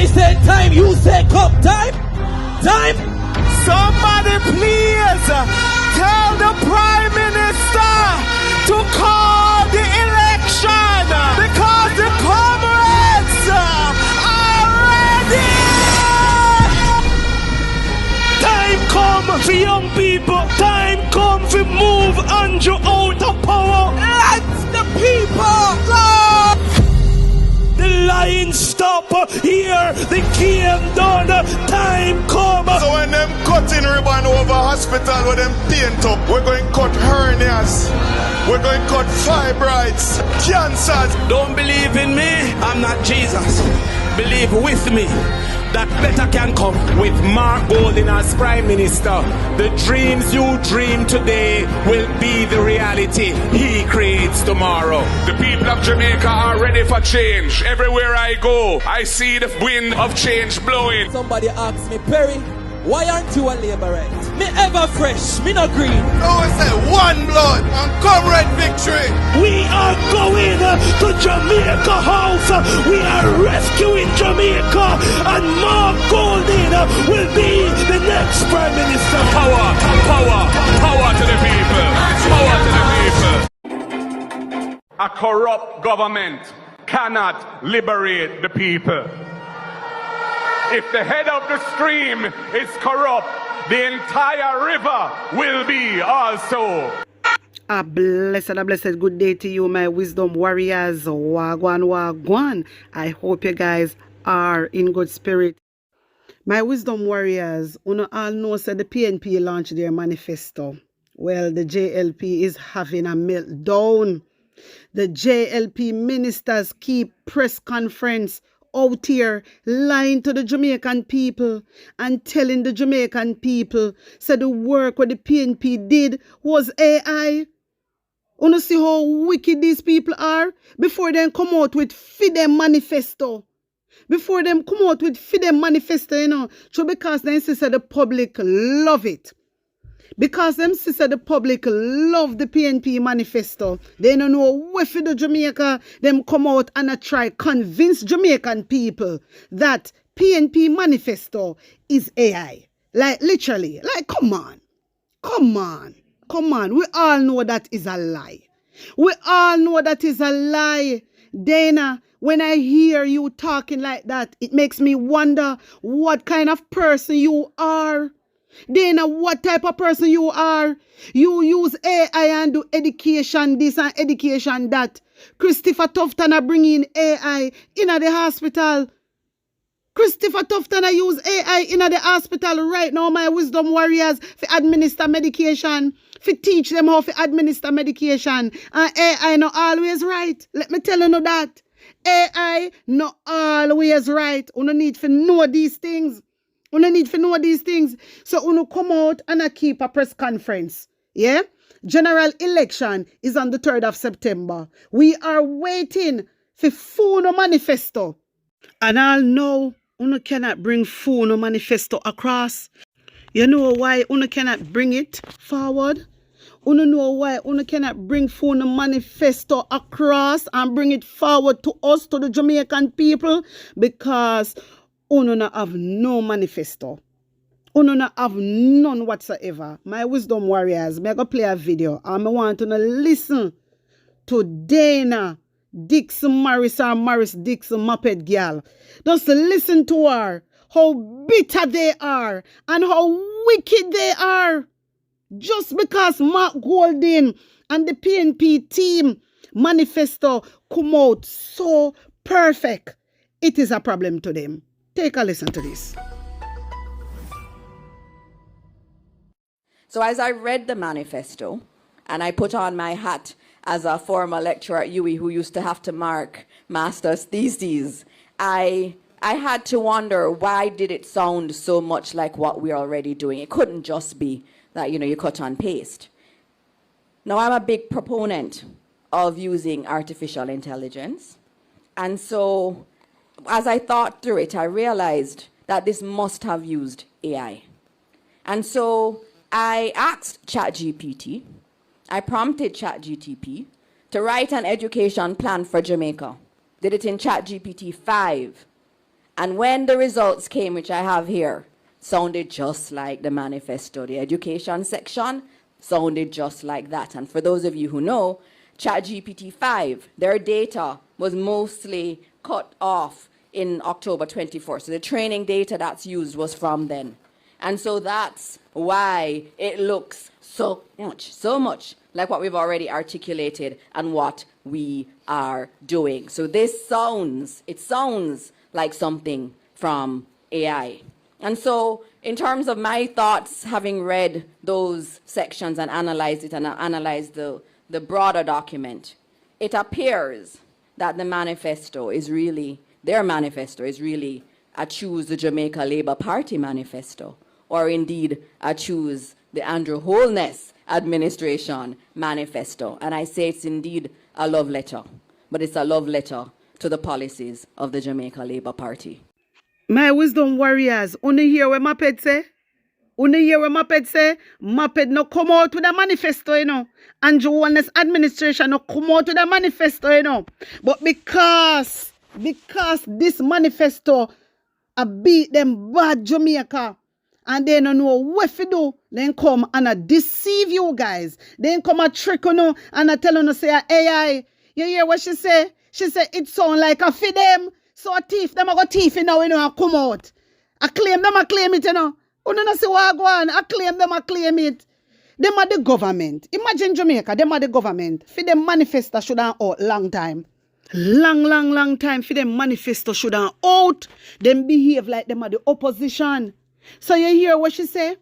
I say time, you say come. Time. Time. Somebody please tell the Prime Minister to call the election because the comrades are ready. Time come for young people. Time come for move Andrew out of power. Let the people go. The line stop here. The game done. Time come. So when them cutting ribbon over hospital with them paint up, we're going to cut hernias. We're going to cut fibroids, cancers. Don't believe in me. I'm not Jesus. Believe with me that better can come. With Mark Golding as Prime Minister, the dreams you dream today will be the reality he creates tomorrow. The people of Jamaica are ready for change. Everywhere I go, I see the wind of change blowing. Somebody asks me, Perry, why aren't you a labourite? Me ever fresh, me no green. No one say one blood and comrade victory. We are going to Jamaica House. We are rescuing Jamaica, and Mark Golding will be the next Prime Minister. Power, power, power to the people. Power to the people. A corrupt government cannot liberate the people. If the head of the stream is corrupt, the entire river will be also. A blessed good day to you, my wisdom warriors. Wagwan, wagwan. I hope you guys are in good spirit. My wisdom warriors, you all know that the PNP launched their manifesto. Well, the JLP is having a meltdown. The JLP ministers keep press conference out here lying to the Jamaican people and telling the Jamaican people said the work what the PNP did was AI. You see how wicked these people are? Before them come out with Fidem manifesto. Before them come out with Fidem manifesto, you know. So because them sister the public love it. Because them sister the public love the PNP manifesto. They don't know where for the Jamaica. Them come out and try convince Jamaican people that PNP manifesto is AI. Like literally. Like come on. Come on. Come on. We all know that is a lie. We all know that is a lie. Dana, when I hear you talking like that, it makes me wonder what kind of person you are. Dana, what type of person you are? You use AI and do education this and education that. Christopher Tufton bring in AI in the hospital. Christopher Tufton use AI in the hospital right now, my wisdom warriors, for administer medication, for teach them how to administer medication. And AI not always right. Let me tell you that. AI not always right. You need to know these things. You need to know these things. So you come out and keep a press conference. Yeah? General election is on the 3rd of September. We are waiting for Funo manifesto. And I'll know you cannot bring Funo manifesto across. You know why you cannot bring it forward? You know why you cannot bring Funo manifesto across and bring it forward to us, to the Jamaican people? Because you have no manifesto. You have none whatsoever. My wisdom warriors, I'm going to play a video. I want to listen to Dana Dixon Morris or Morris Dixon Muppet Girl. Just listen to her. How bitter they are and how wicked they are. Just because Mark Golding and the PNP team manifesto come out so perfect, it is a problem to them. Take a listen to this. So as I read the manifesto, and I put on my hat as a former lecturer at UWI who used to have to mark master's theses, I had to wonder, why did it sound so much like what we're already doing? It couldn't just be that, you cut and paste. Now, I'm a big proponent of using artificial intelligence. And so as I thought through it, I realized that this must have used AI. And so I asked ChatGPT, I prompted ChatGPT to write an education plan for Jamaica. Did it in ChatGPT 5. And when the results came, which I have here, sounded just like the manifesto. The education section sounded just like that. And for those of you who know, ChatGPT 5, their data was mostly cut off in October 24. So the training data that's used was from then. And so that's why it looks so much like what we've already articulated and what we are doing. So this sounds like something from AI. And so in terms of my thoughts, having read those sections and analyzed it and analyzed the broader document, it appears that the manifesto is really, their manifesto is really a Choose the Jamaica Labour Party manifesto, or indeed a Choose the Andrew Holness administration manifesto. And I say it's indeed a love letter, but it's a love letter to the policies of the Jamaica Labour Party. My wisdom warriors, only hear what Maped say? Only hear what Maped say? Maped no come out with a manifesto, you know. Andrew Holness administration no come out with a manifesto, you know. But because this manifesto beat them bad Jamaica, and they don't know what to do, then come and deceive you guys. Then come and trick you and tell you say AI. You hear what she say? She said it sound like a for them. So a thief, them a go thief now, you know, and come out. I claim them, I claim it, you know. You don't see what I go on. I claim them, I claim it. Them are the government. Imagine Jamaica, them are the government. For them manifesto should have out long time. Long time for them manifesto should have out. Them behave like them are the opposition. So you hear what she say?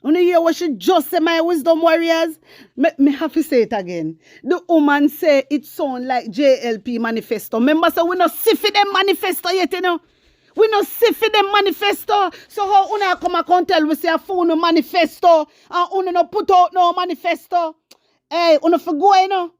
You hear what she just say, my wisdom warriors? Me have to say it again. The woman say it sound like JLP manifesto. Remember, so we not see for them manifesto yet, you know. We not see for them manifesto. So how una come and tell we say a phone manifesto and una no put out no manifesto? Hey, una for go, you know.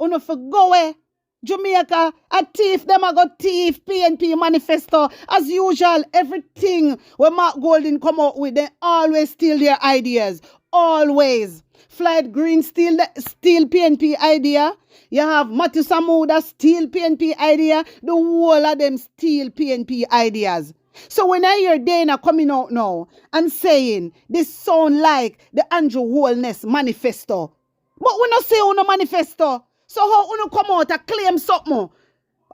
Una for go, Jamaica, a thief, them a got thief, PNP manifesto. As usual, everything when Mark Golding come out with, they always steal their ideas. Always. Floyd Green steal PNP idea. You have Matthew Samuda steal PNP idea. The whole of them steal PNP ideas. So when I hear Dana coming out now and saying this sound like the Andrew Holness manifesto, but we not say on a manifesto. So how you come out and claim something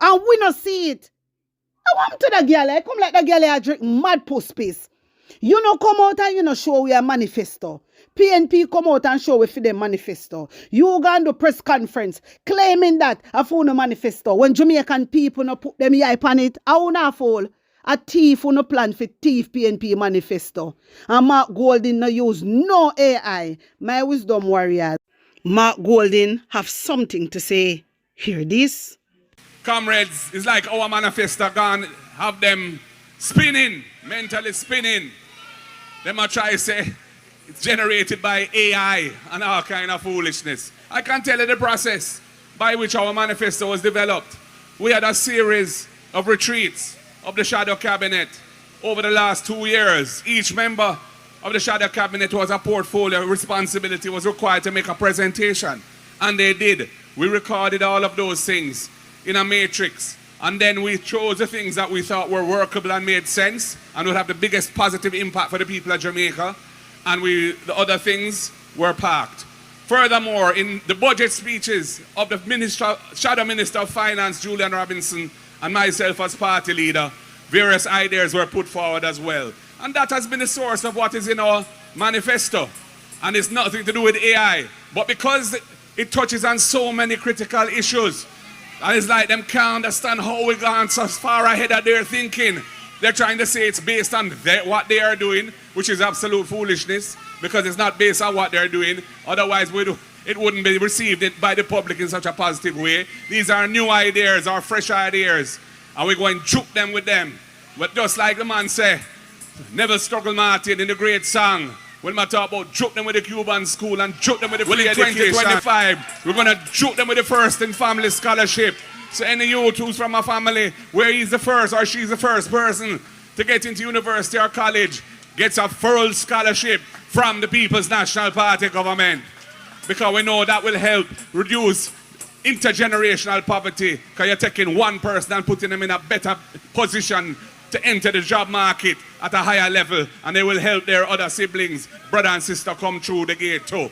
and we not see it? I want to the girl, I come like the girl I drink mad post space. You know come out and you know show we a manifesto. PNP come out and show we for them manifesto. You go on the press conference claiming that a phone manifesto when Jamaican people no put them hype on it. I will not fall. A thief who no plan for thief PNP manifesto. And Mark Golding no use no AI. My wisdom warriors. Mark Golding have something to say. Hear this? Comrades, it's like our manifesto gone, have them spinning, mentally spinning. They might try to say it's generated by AI and all kind of foolishness. I can tell you the process by which our manifesto was developed. We had a series of retreats of the shadow cabinet over the last 2 years. Each member of the shadow cabinet was a portfolio responsibility, was required to make a presentation. And they did. We recorded all of those things in a matrix. And then we chose the things that we thought were workable and made sense and would have the biggest positive impact for the people of Jamaica. And the other things were parked. Furthermore, in the budget speeches of the Shadow Minister of Finance, Julian Robinson, and myself as party leader, various ideas were put forward as well. And that has been the source of what is in our manifesto. And it's nothing to do with AI. But because it touches on so many critical issues, and it's like them can't understand how we gone so far ahead of their thinking. They're trying to say it's based on what they are doing, which is absolute foolishness, because it's not based on what they're doing. Otherwise, it wouldn't be received by the public in such a positive way. These are new ideas, or fresh ideas, and we're going to juke them with them. But just like the man said, Neville Struggle Martin in the great song, when we talk about juke them with the Cuban school and juke them with the free education. 2025, we're going to juke them with the First in Family Scholarship. So any youth who's from a family where he's the first or she's the first person to get into university or college gets a full scholarship from the People's National Party government. Because we know that will help reduce intergenerational poverty, because you're taking one person and putting them in a better position to enter the job market at a higher level, and they will help their other siblings, brother and sister, come through the gate too.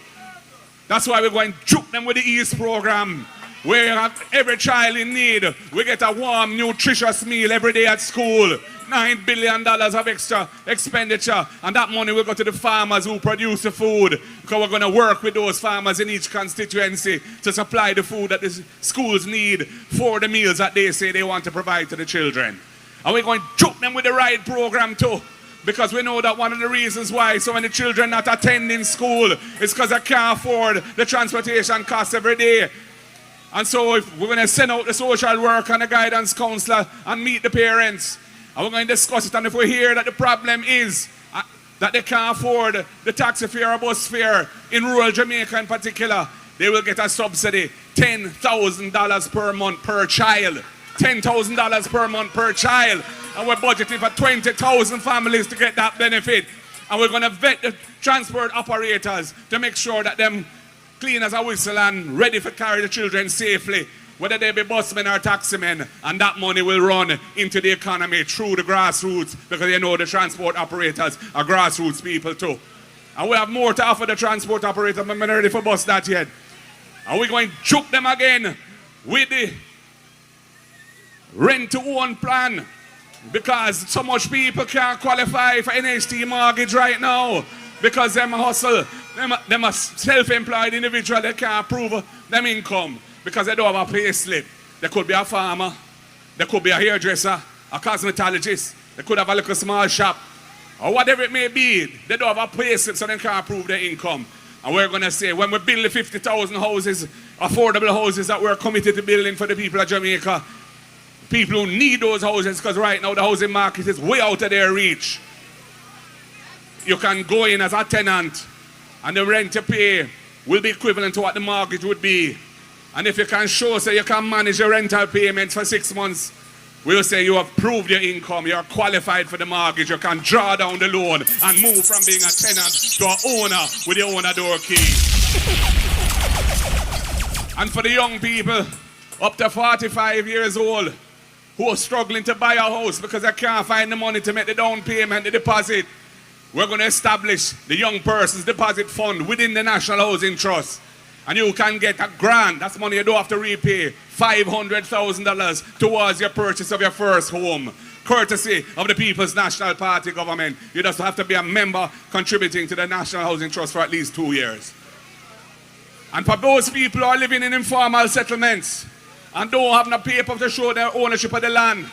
That's why we're going to juke them with the East program, where every child in need, we get a warm, nutritious meal every day at school. $9 billion of extra expenditure, and that money will go to the farmers who produce the food, because we're going to work with those farmers in each constituency to supply the food that the schools need for the meals that they say they want to provide to the children. And we're going to juke them with the right program too, because we know that one of the reasons why so many children not attending school is because they can't afford the transportation costs every day. And so if we're going to send out the social worker and the guidance counselor and meet the parents, and we're going to discuss it, and if we hear that the problem is that they can't afford the taxi fare or bus fare in rural Jamaica in particular, they will get a subsidy, $10,000 per month per child. $10,000 per month per child. And we're budgeting for 20,000 families to get that benefit. And we're going to vet the transport operators to make sure that them clean as a whistle and ready to carry the children safely, whether they be busmen or taximen, and that money will run into the economy through the grassroots, because you know the transport operators are grassroots people too. And we have more to offer the transport operators, but I'm not ready for bust that yet. And we're going to juke them again with the rent-to-own plan, because so much people can't qualify for NHT mortgage right now because them hustle, them are self-employed individual, they can't prove them income because they don't have a pay slip. They could be a farmer, they could be a hairdresser, a cosmetologist, they could have a little small shop, or whatever it may be. They don't have a pay slip, so they can't prove their income. And we're going to say, when we build the 50,000 houses, affordable houses that we're committed to building for the people of Jamaica, people who need those houses, because right now the housing market is way out of their reach. You can go in as a tenant and the rent you pay will be equivalent to what the mortgage would be. And if you can show so you can manage your rental payments for 6 months, we'll say you have proved your income, you're qualified for the mortgage, you can draw down the loan and move from being a tenant to an owner with your owner door key. And for the young people up to 45 years old, who are struggling to buy a house because they can't find the money to make the down payment, the deposit, we're going to establish the Young Persons Deposit Fund within the National Housing Trust. And you can get a grant, that's money you don't have to repay, $500,000 towards your purchase of your first home, courtesy of the People's National Party government. You just have to be a member contributing to the National Housing Trust for at least 2 years. And for those people who are living in informal settlements and don't have no paper to show their ownership of the land,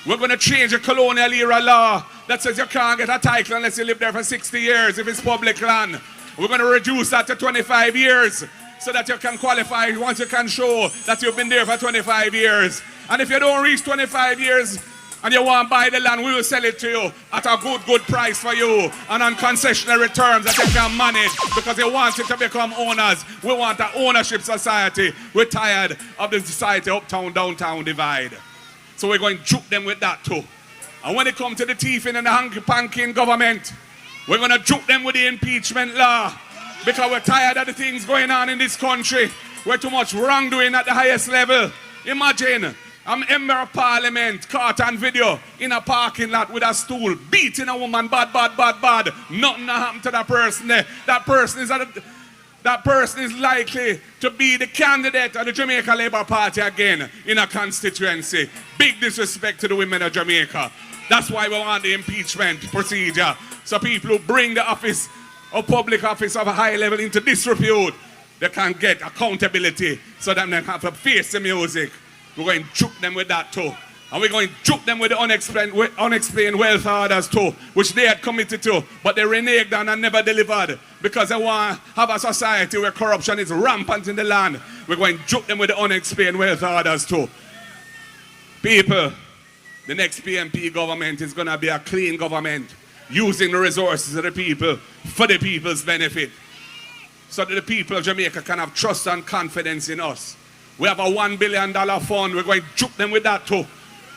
we're going to change the colonial era law that says you can't get a title unless you live there for 60 years if it's public land. We're going to reduce that to 25 years so that you can qualify once you can show that you've been there for 25 years. And if you don't reach 25 years and you want to buy the land, we will sell it to you at a good price for you and on concessionary terms that you can manage, because you want it to become owners. We want an ownership society. We're tired of the society uptown-downtown divide. So we're going to juke them with that too. And when it comes to the thieving and the hanky-panky government, we're going to juke them with the impeachment law, because we're tired of the things going on in this country. We're too much wrongdoing at the highest level. Imagine a member of parliament caught on video in a parking lot with a stool beating a woman bad. Nothing happened to that person there. That person is likely to be the candidate of the Jamaica Labour Party again in a constituency. Big disrespect to the women of Jamaica. That's why we want the impeachment procedure. So people who bring the office of public office of a high level into disrepute, they can get accountability so that they have to face the music. We're going to juke them with that too. And we're going to juke them with the unexplained wealth orders too, which they had committed to, but they reneged on and never delivered because they want to have a society where corruption is rampant in the land. We're going to juke them with the unexplained wealth orders too. People, the next PMP government is going to be a clean government, using the resources of the people for the people's benefit, so that the people of Jamaica can have trust and confidence in us. We have a $1 billion fund. We're going to juke them with that too,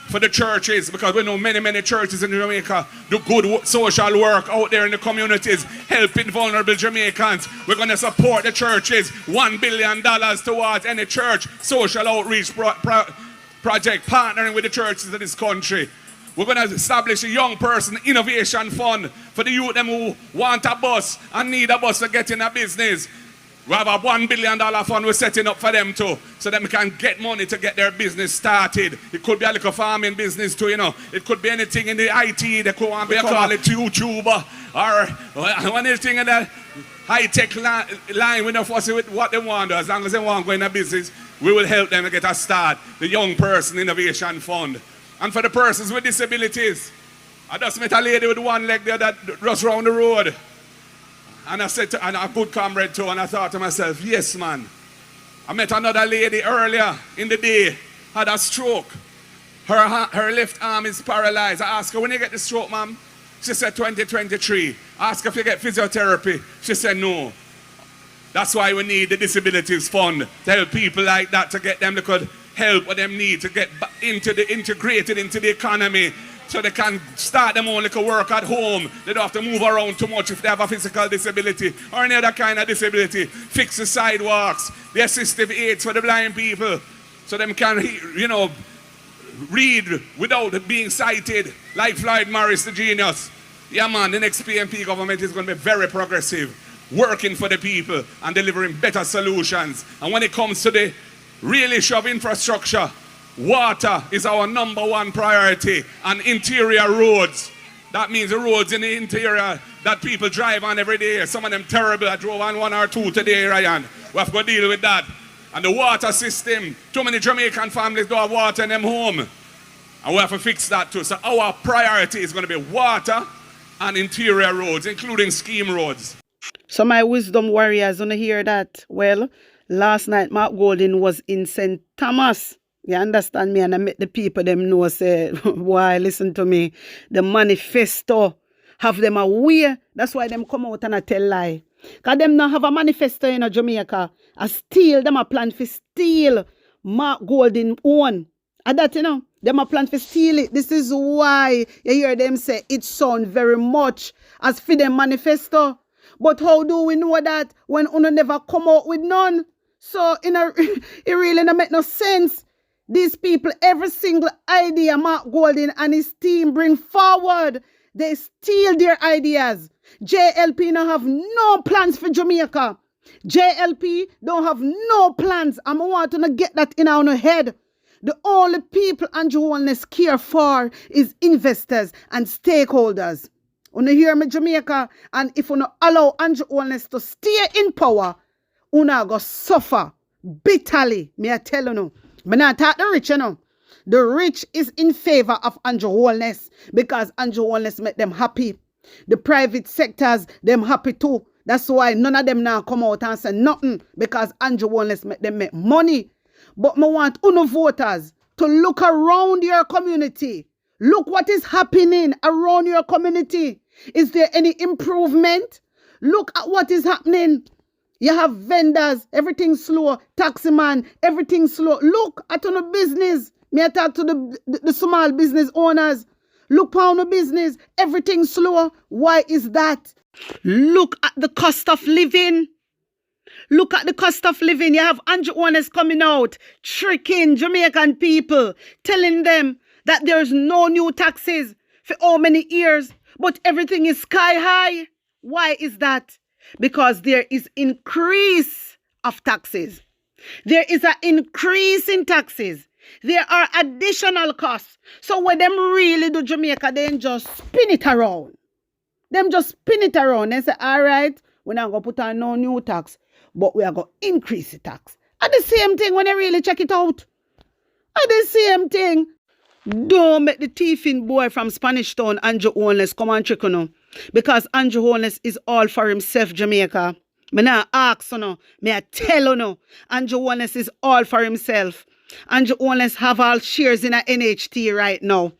for the churches, because we know many churches in Jamaica do good social work out there in the communities, helping vulnerable Jamaicans. We're going to support the churches, $1 billion towards any church social outreach project, partnering with the churches of this country. We're going to establish a young person innovation fund for the youth them who want a bus and need a bus to get in a business. We have a $1 billion fund we're setting up for them too, so that we can get money to get their business started. It could be a little farming business too, you know. It could be anything in the IT. They could want to call it YouTuber or anything in the high-tech line. We don't fuss with what they want. As long as they want to go in a business, we will help them to get a start. The Young Person Innovation Fund. And for the persons with disabilities, I just met a lady with one leg there that runs around the road. And I said to, and a good comrade too, and I thought to myself, yes, man. I met another lady earlier in the day, had a stroke. Her left arm is paralyzed. I asked her, when you get the stroke, ma'am? She said 2023. I asked her if you get physiotherapy. She said no. That's why we need the disabilities fund to help people like that, to get them the good help what them need to get integrated into the economy, so they can start them own little work at home. They don't have to move around too much if they have a physical disability or any other kind of disability. Fix the sidewalks, the assistive aids for the blind people, so them can, you know, read without being sighted, like Floyd Morris, the genius. Yeah, man, the next PMP government is going to be very progressive, working for the people and delivering better solutions. And when it comes to the real issue of infrastructure, water is our #1 priority, and interior roads. That means the roads in the interior that people drive on every day. Some of them terrible. I drove on 1 or 2 today, Ryan. We have to deal with that. And the water system. Too many Jamaican families don't have water in them home. And we have to fix that too. So our priority is going to be water and interior roads, including scheme roads. So my wisdom warriors, want to hear that? Well, last night Mark Golding was in St. Thomas. You understand me? And I met the people them know, say, why, listen to me. The manifesto have them aware. That's why them come out and I tell lie. Because them not have a manifesto in Jamaica. I steal, them a plan for steal Mark Golding own. And that, you know, them a plan for steal it. This is why you hear them say it sound very much as for them manifesto. But how do we know that when uno never come out with none? So it really don't make no sense. These people, every single idea Mark Golding and his team bring forward, they steal their ideas. JLP don't have no plans for Jamaica. JLP don't have no plans. I want to get that in our head. The only people Andrew Holness care for is investors and stakeholders. When you hear me, Jamaica, and if you allow Andrew Holness to stay in power, you go suffer bitterly. Me I tell you no. But not talk the rich, you know. The rich is in favor of Andrew Holness because Andrew Holness make them happy. The private sectors, them happy too. That's why none of them now come out and say nothing because Andrew Holness make them make money. But I want UNO voters to look around your community. Look what is happening around your community. Is there any improvement? Look at what is happening. You have vendors, everything slow. Taxi man, everything slow. Look at the business. Me I talk to the small business owners. Look on the business, everything slow. Why is that? Look at the cost of living. Look at the cost of living. You have Andrew Holness coming out, tricking Jamaican people, telling them that there's no new taxes for how many years, but everything is sky high. Why is that? Because there is increase of taxes. There is an increase in taxes. There are additional costs. So when them really do Jamaica, they just spin it around. Them just spin it around and say, all right, we're not going to put on no new tax, but we are going to increase the tax. And the same thing when they really check it out. And the same thing. Don't make the thieving boy from Spanish Town, Andrew Holness, come and trick you know. Because Andrew Holness is all for himself, Jamaica. Me not ask you know. Me I tell you know. Andrew Holness is all for himself. Andrew Holness have all shares in a NHT right now.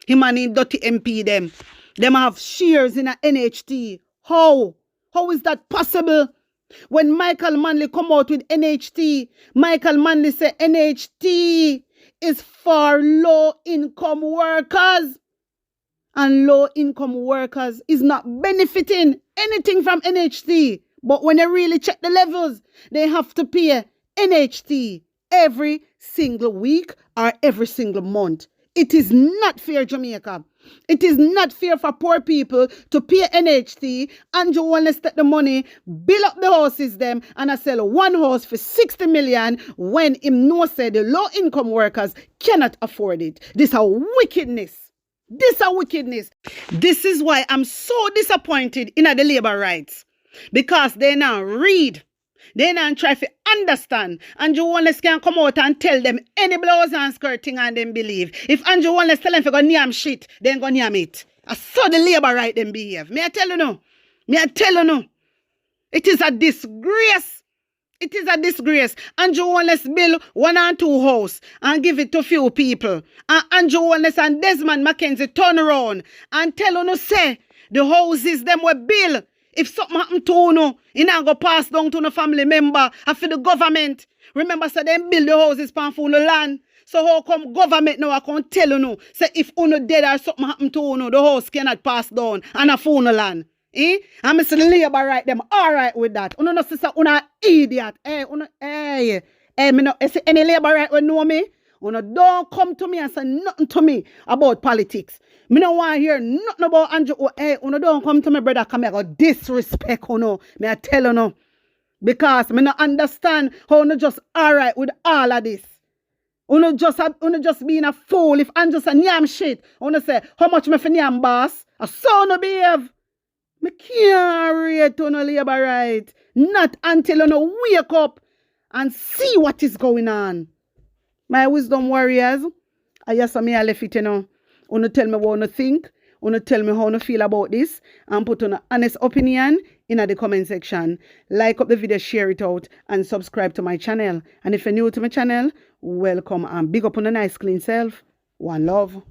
Him and him dirty MP them. Them have shares in a NHT. How? How is that possible? When Michael Manley come out with NHT, Michael Manley say NHT is for low-income workers. And low-income workers is not benefiting anything from NHT. But when they really check the levels, they have to pay NHT every single week or every single month. It is not fair, Jamaica. It is not fair for poor people to pay NHT and you want to take the money, build up the houses them, and I sell one house for 60 million when him no say the low-income workers cannot afford it. This is a wickedness. This is a wickedness. This is why I'm so disappointed in the labor rights. Because they now read. They now try to understand. Andrew Wallace can come out and tell them any blouse and skirt thing and them believe. If Andrew Wallace tell them to go name shit, then go name it. I saw the labor right them behave. May I tell you no? May I tell you no? It is a disgrace. It is a disgrace. Andrew Wallace build 1 and 2 house and give it to few people. And Andrew Wallace and Desmond Mackenzie turn around and tell you no say the houses them were built. If something happen to you, you not go pass down to no family member after the government. Remember, so them build the houses pan for the land. So how come government now I can't tell you no? Say if you dead or something happen to you, the house cannot pass down and a phone the land. Eh? And Mr. Labor right them all right with that. You know sister, you idiot. Me no see any labor right will know me. You don't come to me and say nothing to me about politics. Me no want to hear nothing about Andrew. Don't come to me, brother. Come here, go disrespect, Me I tell you no. Because me no understand how you just alright with all of this. You just being a fool. If Andrew say nyam shit, you say how much me for nyam boss? A son no behave. Me can't rate on a labor right. Not until you wake up and see what is going on. My wisdom warriors, I just me I left it, You tell me what you think. You tell me how you feel about this. And put an honest opinion in the comment section. Like up the video, share it out, and subscribe to my channel. And if you're new to my channel, welcome and big up on a nice clean self. One love.